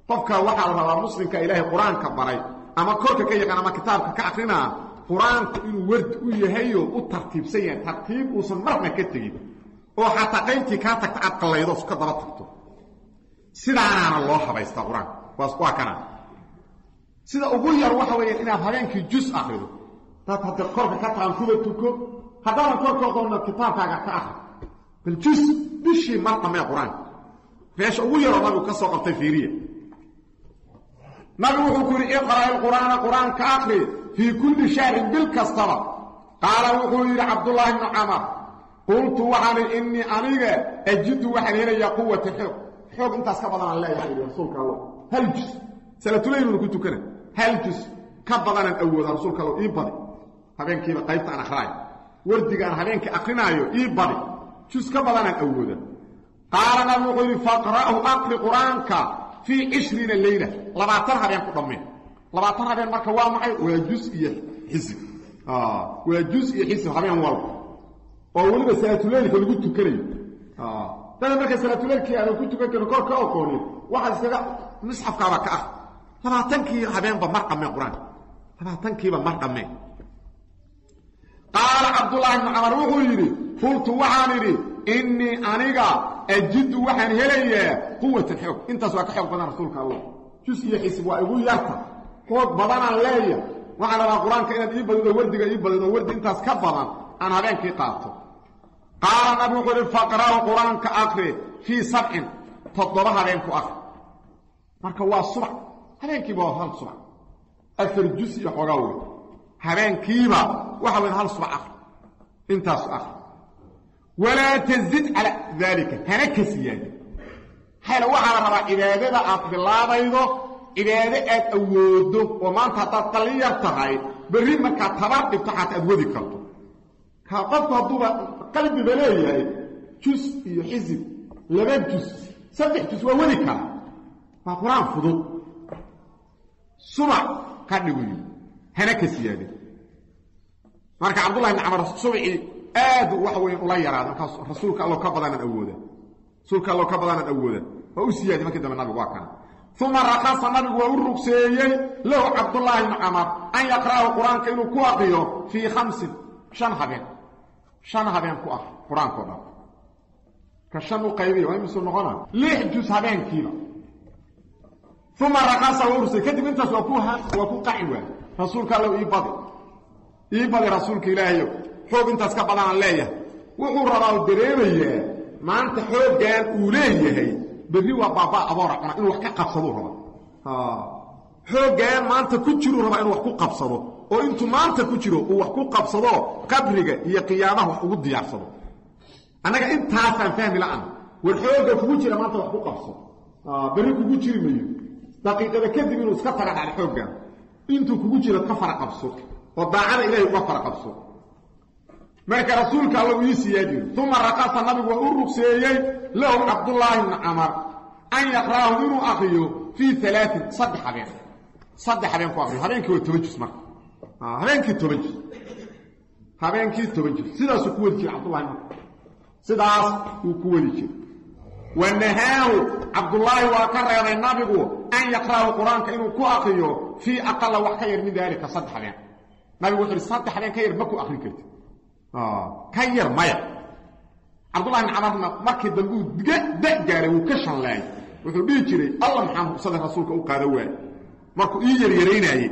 qofka waxa la rabaa muslimka ilaahay quraanka baray ama korka ka yaqaan ama kitaabka ka aqrina quraanku inuu ward u yahay oo u tartiibsan yahay tartiib uusan marna ka tagin oo hatta qayntii ka tagta aqlaydo iska daba tagto sidaana loo habaysta quraan waa kana sida ugu yar waxa weeyaan inaad habeenkii juz akhrido dad hadda korka ka taan kuba tuko hadana korka qoonna kitaabkaaga ka akhri bal juz bishii mar dhamay quraan feesh ugu yar oo ka soo qabtay fiiriya nabi wuxuu ku yiri iqra al-qur'ana quraan ka akhri fi kulli shahr bil kastaba qala wuxuu yiri Abdullah ibn Amr قلت وحن إني أنيق أجد وحن هنا قوة حق انت أسكبضنا الله يحيي رسولك الله هل جس سلتلين من كنت كنا هل جس كبضنا الأول رسولك الله إيبادي هبين كيف قيبت أنا خراج وردك أنا هبين كأقنايو إيبادي جس كبضنا الأول قال نبي فقرأه أقرأ قرآنك في 20 الليلة لبعترها بين قدمين لبعترها بين مركوا معي وجزء حزب وجزء حزب هبين والله وولي سلاتولين كل قلت كريم تانا marka salaatuleelkii aan ku tukan karo korka oo qooni waxa isaga misxafka ka ah labaatankii habeenba mar qamay quraan labaatankiiba mar qamay قال عبد الله بن عمر وغيري قلت وحانيري اني انيغا اجد وحن هليه قوه الحب انت سوا كحب بدن رسولك الله جزء يحسب وايغو يارتا قود بدن الله وحنا القران كان يبدو وردغا يبدو ورد انت اسك بدن انا habeenkii qaato قال نبي قل فقرأ القرآن كأقرأ في 7 تضرها بينكو أخر marka waa subax habeenkiiba hal subax afar juz iyo xogaaway habeenkiiba waxa weyn hal subax intaas wala tazid ala dhalika hanakasiyan hala waxa la rabaa ibaadada aad bilaabaydo ibaada aad awoodo oo maanta hadaad qaliyar tahay bari marka tabar dhibto xataa aad wadi karto ka qofka duba qalbi baleeyahay juz iyo xisib laba juz saddex juz waa wadi kara فقران فضل سمع كدغي هناك سياده marka Abdullah ibn Amr subci aad wax weyn ula yaraado marka rasuulka Allah ka badan awooda rasuulka Allah ka badan awooda oo siyaadi markii dambe nabiga waa kan thumma raqasa nabigu waa urugseeyay lahu Abdullah ibn Amr an yaqra al-Qur'an inuu ku aqriyo fi 5 shan habeen ku ah Qur'aanka oo ka shan u qaybiyo way misu noqona 6 juz habeenkiiba ثم رقص ورسل كتب انت وكو قعوة رسولك الله يبضي رسولك إلهي حوق انت اسكا بدان الله وقو رباو الدريبية ما انت حوق قال أوليه بريوة بابا أبارقنا إنه وحكا قبصدو ربا حوق قال ما انت كتشرو ربا إنه وحكو قبصدو وانتو ما انت كتشرو وحكو قبصدو قبرق هي قيامه وحكو ديار صدو أنا انت هاسا فاهم الآن والحوق كتشرو ما انت وحكو قبصدو بريكو كتشرو مليو دقيقه كذب انه اسكفر على الحوجه انتو كوجو جيره كفر قبصك وضاعنا اليه كفر قبصك ملك رسولك الله يسيادي ثم رقص النبي ورقسيي له عبد الله بن عمر ان يقراه منه اخيه في 3 صدح حبيب كوخري هبينك توجس مر هبينك توجس سداس كودي عبد الله سداس كودي ونهاه عبد الله وكرر النبي أن يقرأ القرآن كأنه كأخيه في أقل وحكير من ذلك صدح عليه نبي وحر صدح عليه كير بكو أخي كرت كير مايا عبد الله بن عمر مكي دنبو دقاري وكشن لاي وحر بيجري الله محمد صلى رسولك وقادوان مكو إيجر يريناي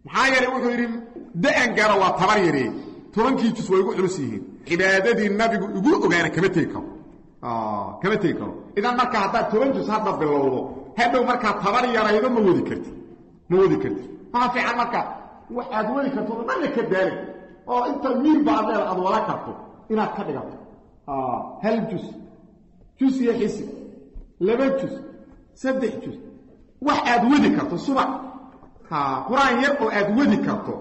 محايري وحر دقان قارا وطبر يري ترنكي جسوا يقول حلوسيهين عبادة النبي يقول أغانا كمتيكم كما تيكو اذا marka hada tobanjus hada bilowdo hadow marka tabar yaraydo ma wadi kartid ma fiican marka waxaad wadi karto ma ka daali oo inta miir baadeel aad wala karto inaad ka dhigato hal jus juz iyo xisib laba juz saddex juz wax aad wadi karto subax quraan yar oo aad wadi karto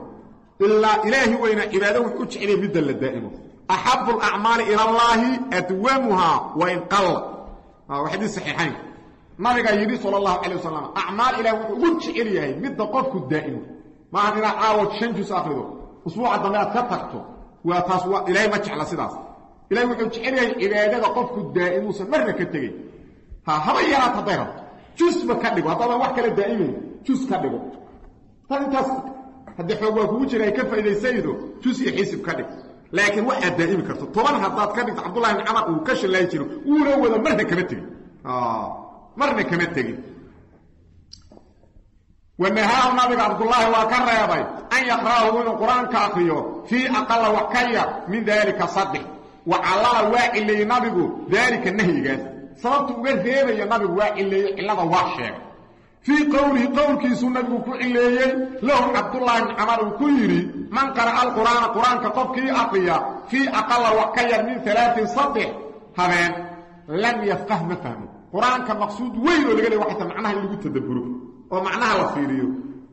illa ilaahi wayna cibaado wuxuu jecel midda la daa'imo ahabbu al-a'mali ila allahi adwamuha wa in qalla wa hadith sahihayn nabiga yiri sallallahu alayhi wasallam a'mal ilaahi wuxuu jecel yahay midda qofku daa'imo ma adina aawad shan juz akhrido usbuuca dambe aad ka tagto waa taas waa ilaahi ma jecla sidaas ilaahi wuxuu jecel yahay cibaadada qofku daa'imo marna ka tagay haba yaraat hadayra juz ma ka dhigo hadaba wax kale daa'imay juz ka dhigo taas hadii xoog waa kugu jiray ka faa'iideysaydo juz iyo xisib ka dhig laakiin waxa daa'imi karto toban hadaad ka dhigto Abdullah ibn Umar uu ka shalay jiro uu wada marna kama tagi marna kama tagi ونهى النبي عبد الله وكرهبي أن يقرأه من القرآن كأخيه في أقل وكير من ذلك صدق وعلى الواعي اللي نبيه ذلك النهي قال صرت أقول ذيبا يا نبي واعي اللي إلا ضواشر في قوله قول كيسو نبيه كإليه له عبد الله بن عمر الكيري من قرأ القرآن كطبكي أخيه في أقل وكير من 3 صدق هذا لم يفقه مفهمه قرآن كمقصود ويلو لقال واحد معناها اللي قلت تدبره ومعناها لفيريو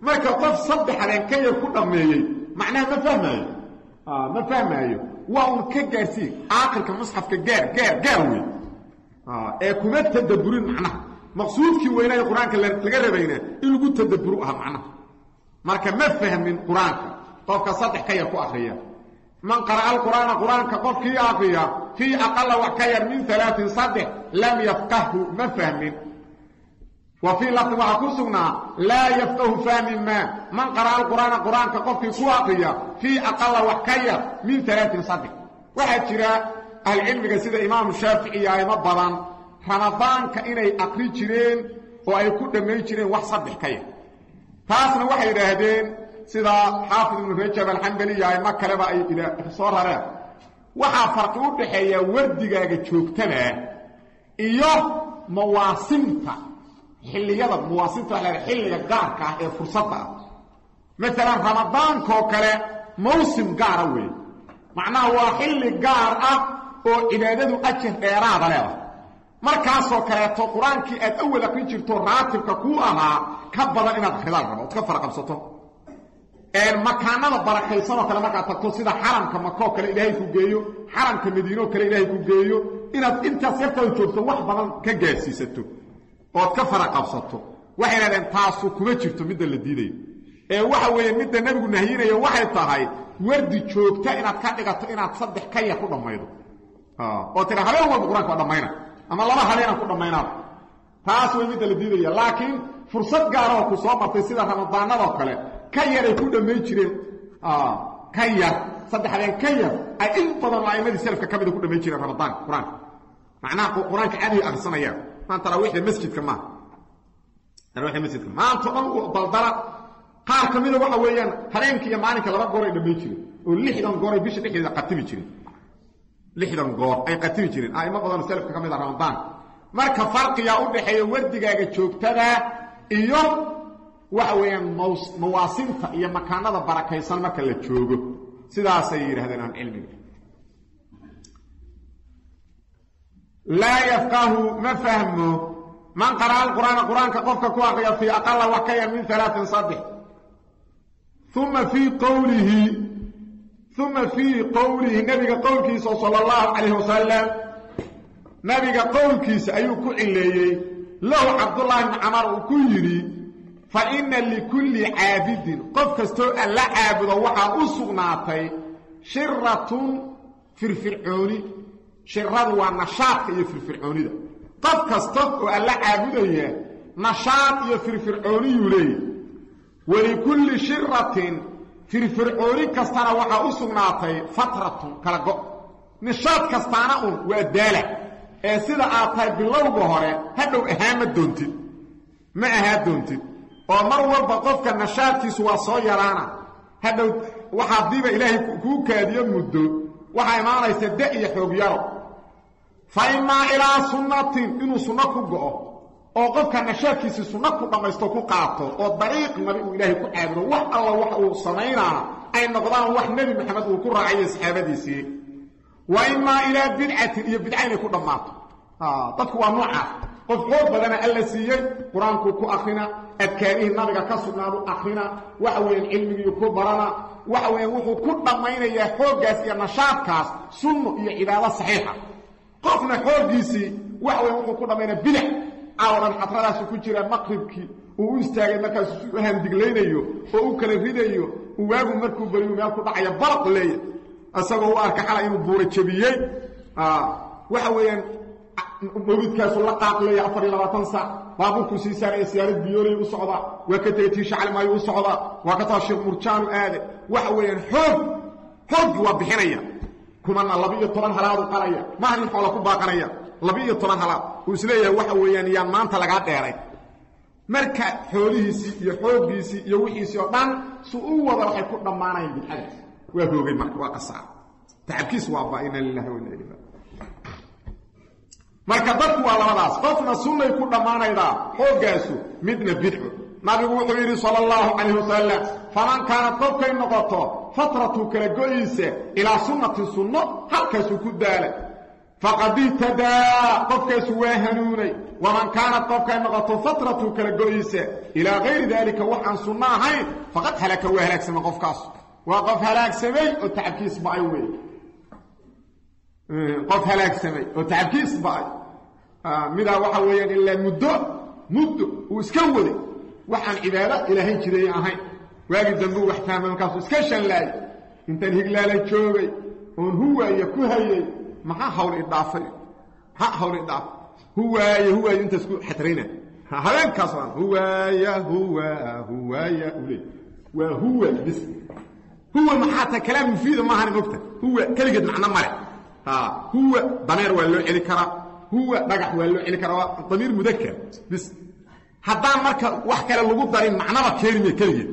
marka qof saddex habeen ka yar ku dhameeyay macnaha ma fahmayo waa uu ka gaarsi aakhirka musxafka gaar wey ee kuma tadabburin macnaha maqsuudkii weynaa quraanka laga rabayna in lagu tadabburo macnaha marka ma fahmin quraanka qofka saddex ka yar ku akhriya man qara'a al-quraanka qofkii akhriya fi aqalla wa kayar min 3 saddex lam yafqahu ma fahmin وفي لفظ وحكوسنا لا يفقه فهم ما من قرأ القرآن كقفك كواقية في أقل وحكية من 3 صدق واحد شراء العلم كسيدة إمام الشافعي يا مبضان رمضان كإني أقري شرين وأيكون دمي شرين وحصد حكاية تاسنا واحد رهدين سيدة حافظ من رجب الحنبلي يا مكة لبا إلى صورها لا وحا فرقود بحية وردقاء تشوكتنا إيوه مواسمتا xilliyada muwaasinta la xilliga gaarka ah ee fursadda mesela Ramadan ko kale mawsim gaar ah weey macnaha waa xilli gaar ah oo cibaadadu ajir dheeraad leh markaas oo kale to quraankii aad awal aqri jirto raatibka ku ahaa ka badan inaad khilaal rabo ka farqabsato ee makaanada barakaysan oo kale marka tagto sida xaramka Makka kale Ilaahay ku geeyo xaramka Madiina kale Ilaahay ku geeyo inaad intaas yarta joogto wax badan ka gaarsiisato oo ka farqabsato waxay leedahay taasu kuma jirto mid la diiday ee waxa weeye mid nabigu nahiyinayo waxay tahay wardi joogta inaad ka dhigato inaad saddex ka yar ku dhamaydo oo tira habeen walba quraanka dhamayna ama laba habeen ku dhamayna taas way mid la diiday laakiin fursad gaar ah ku soo martay sida Ramadaanada oo kale ka yar ay ku dhamay jireen ka yar saddex habeen ka yar ay in badan laaymadi salafka kamid ku dhamay jireen Ramadaan quraanka macnaha quraanka aad ay aqsanayaan ما تراويح المسجد كمان تراويح المسجد ما تقوم بالضرر قار كميده waxa weeyaan habeenkii iyo maalinka laba goor ay dhamay jireen oo 6 goor ay bisha dhexdeeda qatimi jireen 6 goor ay qatimi jireen ay ma badan salafka kamid ah Ramadan marka farqiga u dhaxeeyo wardigaaga joogtada iyo waxa weeyaan mawaasinta iyo makaanada barakaysan marka la joogo sidaas ay yiraahdeen cilmiga لا يفقه ما فهمه من قرأ القرآن كقفك كواقيا في أقل وكيا من 3 صدق ثم في قوله نبي قولك صلى الله عليه وسلم نبي قولك سأيوك إليه له عبد الله بن عمر كيري فإن لكل عابد قفك استوء لا عابد وحا أصغناتي شرة في الفرعوني شراد ونشاط يفرفرعوني ده قد كستف ولا عابديه نشاط يفرفرعوني يلي ولكل شرة فرفرعوني كستانا وحا أسغناتي فترة كالغو نشاط كستانا وادالة سيدا آتاي بالله بهوري هدو اهامة دونتي ما اهاد دونتي ومر والبا قفك النشاط كيسوا صيرانا هدو وحا ديبا إلهي كوكا دي مدو وحا إمانا يسدئي يحوبيارو فإما إلى سنة إنه سنة كوكو oo qofka nashaadkiisa sunna ku dhamaysto ku qaato oo dariiq nabi ilaahi ku aabro wax alla wax uu sameeyna ay noqdaan wax nabi maxamed uu ku raacay saxaabadiisii wa imma ila bid'ati iyo bid'ayna ku dhamaato dadku waa nooca qof xoog badana alla siiyay quraanku ku akhrina adkaarihi nabiga ka sugnaadu akhrina waxa weeyaan cilmiga ku barana waxa weeyaan wuxuu ku dhamaynaya xoogaas iyo nashaadkaas sunno iyo cibaado saxiixa qofna xoogiisi waxa weeyaan wuxuu ku dhamaynaa bidac awran xadradaas ku jira maqribkii uu istaagay markaas uu handiglaynayo oo uu kala ridayo uu waagu markuu bariyo meel ku dhacaya barq leeyahay asagoo uu arka xalay inuu buuro jabiyay waxa weeyaan mawlidkaas la qaaqlay 24 saac baabuurku si saaray siyaarad biyoolay u socda waa ka tagay shacab maayo u socda waa ka taashiq murjaan aade waxa weeyaan xoog waa bixinaya kuma 12 halaad u qalaya ma ahan xoolo ku baaqanaya 12 halaad uu isleeyahay waxa weeyaan yaa maanta laga dheeray marka xoolihiisi iyo xoogiisi iyo wixiisi oo dhan suu wada waxay ku dhamaanayeen bidcada waa hoogay marka waa qasaar taabkiis waa baayna lillahi wa inna ilayhi marka dadku waa labadaas qofna sunnay ku dhamaanayda xoogaasu midna bidco nabigu wuxuu yiri sallallahu alayhi wasallam faman kaana qofkay noqoto fatratu kala go'aysa ila sunnati sunno halkaas ku daala faqad tadaa qofkaas waa hanuunay waman kaana qofkay noqoto fatratu kala go'aysa ila ghayr dalika waxan sunna ahayn faqad halaka wa halaagsama qofkaas waa qof halaagsamay oo taabkiis baay weey qof halaagsamay oo taabkiis baay mida waxa weeyaan illa muddo uu iska waday waxaan cibaado ilaahay jiray ahayn waagi dambu wax fahmay markaas iska shanlaay inta higlaala joogay oo huwa ku hayay maxaa hawl idaafay huwa inta isku xatrina habeen kaasaan huwa ulay wa huwa bis huwa maxaa kalaam mufiid ma ahan ogta huwa kaligeed macna mare huwa dameer waa loo celi karaa huwa dhagax waa loo celi karaa damiir mudakkar bis haddaan marka wax kale lagu darin macnaba keenime kaligeed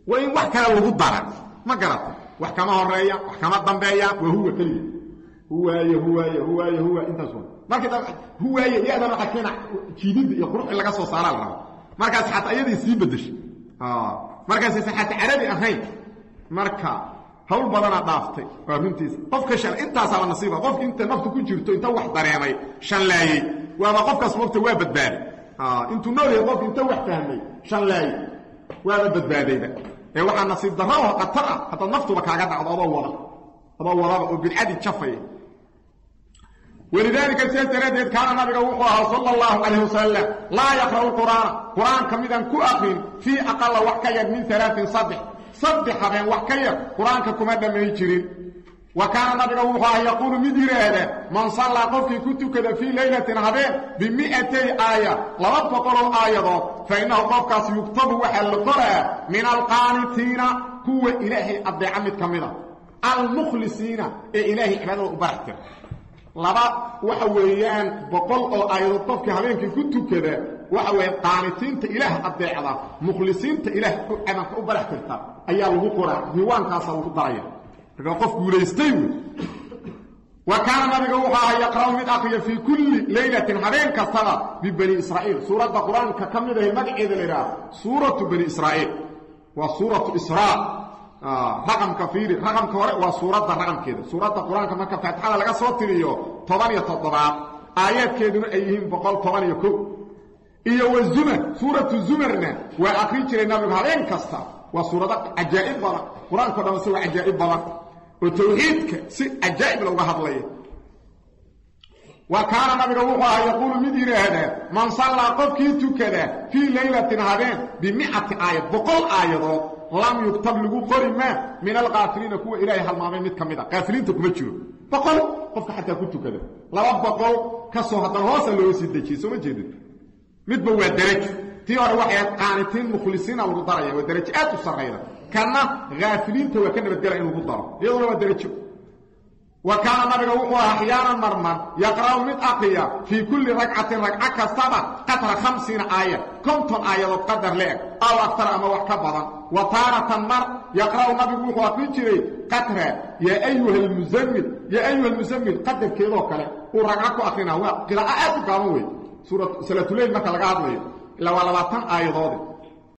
waa in wax kale lagu daran ma garata wax kama horeeya wax kama dambeeya waa huwa kaligeed huwa inta soo marka huwa yaada waxa keena jiidid iyo qurux laga soo saaraa la markaas xataa ayadii sii bedeshay markaas xataa arabi ahayn marka hawl badana dhaaftay waa runtiisa qofka shal intaas ama nasiiba qof inta naftu ku jirto inta wax dareemay shan laayay waa qofkaas waqti waa badbaadi intu noolay qof inta wax fahmay shan laayay waa badbaadayda ee waxa nasiib darro oo qatar ah hada naftu ba kaaga dhacdo aba wada oo bidcadi jafay ولذلك سيدنا كان النبي صلى الله عليه وسلم لا يقرأ القرآن كمذا كأخر في أقل وحكاية من 3 صدح بين وحكاية قرآن كمذا من يجرين وكان النبي يقول مدير هذا من صلى قفك كنت كذا في ليلة هذين ب200 آية لرب قرأ آية فإنه قفك سيكتب وحل القرآن من القانتين كو إلهي أبدي عمد كمذا المخلصين إلهي عباده أبرحتر laba waxa weeyaan boqol oo ayado qofka habeenkii ku tukada waxa weeyaan qaanitinta ilaah adeecada mukhlisiinta ilaah ku amanka u barax karta ayaa lagu qoraa diiwaankaas lagu daraya marka qof guuleystay wa kaana nabiga waxa yaqraa mid akhriya fi kulli laylatin habeen kastada bi bani israa'iil suurada quraanka kamid ah magaceeda leeyahay suuratu bani israa'iil wa suuratu israa رقم كفير رقم كوري وسورة رقم كده سورة القرآن كما كفتحها لغا صوتيو 17 آيات كده أيهم بقول 8 إيه والزمر سورة الزمرنا وأخرج لنا بهارين كستا وسورة عجائب بلا القرآن كده سوى عجائب بلا وتوحيدك عجائب لو غهر ليه وكان النبي يقول مدير هذا من صلى قفكي كده في ليلة هذين ب100 آية بقول آيات لم يكتب له قرما من الغافلين كو إلهي هالمامين مد كميدا غافلين تكما جيرو بقول قفك حتى كنت كده لبا بقول كسو هدا هوس لو سيدجي سو ما جيدين مد بو درج تي اور waxay qaanitiin mukhlisin oo lagu darayo waa daraj aad u sareeya kana غافلين تو kana badala inuu ku daro iyadoo waa daraj وكان النبي احيانا مرمر يقرأ من أقيا في كل ركعة كسبة قدر 50 آية كنتم آية قدر لك أو أكثر أما وحكبرا وطارة مر يقرأ النبي وحكبرا قدر يا أيها المزمل قدر كيلو كلا ورقعك أخينا هو قراءات قانوي سورة سلة الليل مثل قادوي لو لبطان آية ضوضي